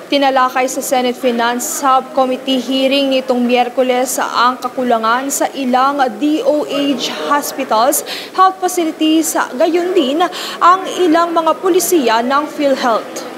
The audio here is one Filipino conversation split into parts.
Tinalakay sa Senate Finance Subcommittee hearing nitong Miyerkules ang kakulangan sa ilang DOH hospitals, health facilities, gayon din ang ilang mga pulisiya ng PhilHealth.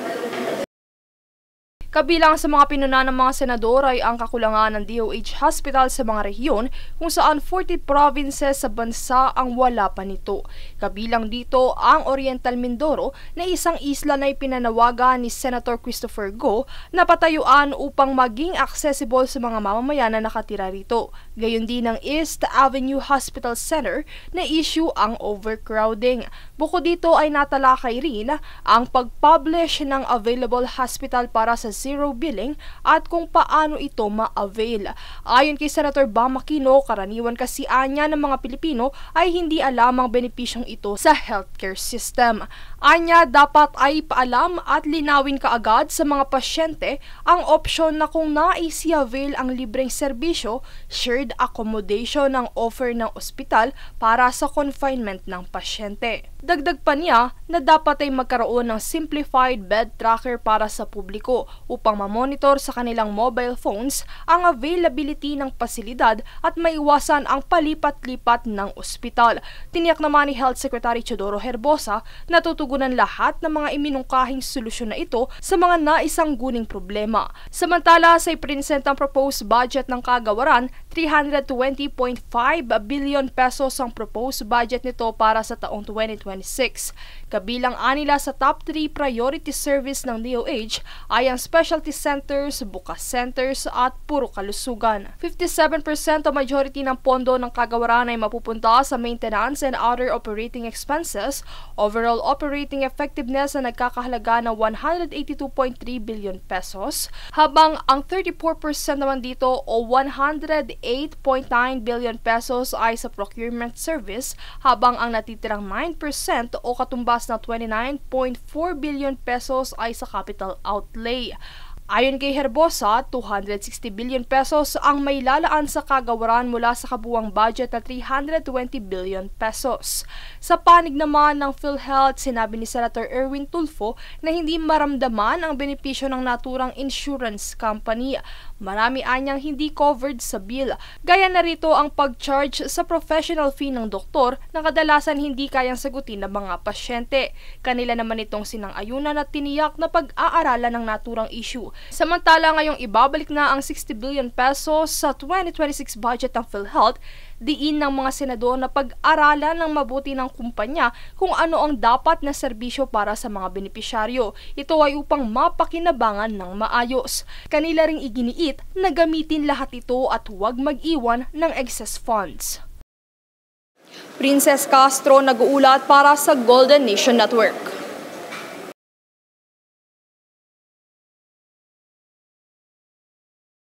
Kabilang sa mga pinuna ng mga senador ay ang kakulangan ng DOH hospital sa mga rehiyon kung saan 40 provinces sa bansa ang wala pa nito. Kabilang dito ang Oriental Mindoro na isang isla na ipinanawagan ni Senator Christopher Go na patayuan upang maging accessible sa mga mamamayan na nakatira rito. Gayon din ang East Avenue Hospital Center na issue ang overcrowding. Bukod dito ay natalakay rin ang pag-publish ng available hospital para sa zero billing at kung paano ito ma-avail. Ayon kay Senator Bam Aquino, karaniwan kasi anya ng mga Pilipino ay hindi alam ang benepisyong ito sa healthcare system. Anya, dapat ay paalam at linawin kaagad sa mga pasyente ang opsyon na kung nais i-avail ang libreng serbisyo, shared accommodation ang offer ng ospital para sa confinement ng pasyente. Dagdag pa niya na dapat ay magkaroon ng simplified bed tracker para sa publiko upang mamonitor sa kanilang mobile phones ang availability ng pasilidad at maiwasan ang palipat-lipat ng ospital. Tiniyak naman ni Health Secretary Teodoro Herbosa na tutugunan lahat ng mga iminungkahing solusyon na ito sa mga naisangguning problema. Samantala, sa iprinesent ang proposed budget ng kagawaran, 320.5 billion pesos ang proposed budget nito para sa taong 2026. Kabilang anila sa top 3 priority service ng DOH ay ang specialty centers, bukas centers at puro kalusugan. 57% o majority ng pondo ng kagawaran ay mapupunta sa maintenance and other operating expenses. Overall operating effectiveness na nagkakahalaga ng 182.3 billion pesos, habang ang 34% naman dito o 108.9 billion pesos ay sa procurement service, habang ang natitirang 9% o katumbas na 29.4 billion pesos ay sa capital outlay. Ayon kay Herbosa, 260 billion pesos ang may lalaan sa kagawaran mula sa kabuuang budget na 320 billion pesos. Sa panig naman ng PhilHealth, sinabi ni Senator Erwin Tulfo na hindi maramdaman ang benepisyo ng naturang insurance company. Marami anyang hindi covered sa bill. Gaya na rito ang pag-charge sa professional fee ng doktor na kadalasan hindi kayang sagutin ng mga pasyente. Kanila naman itong sinang-ayunan at tiniyak na pag-aaralan ng naturang issue. Samantala ngayong ibabalik na ang 60 billion pesos sa 2026 budget ng PhilHealth, diin ng mga senador na pag-aralan ng mabuti ng kumpanya kung ano ang dapat na serbisyo para sa mga benepisyaryo. Ito ay upang mapakinabangan ng maayos. Kanila ring iginiit na gamitin lahat ito at huwag mag-iwan ng excess funds. Princess Castro nag-uulat para sa Golden Nation Network.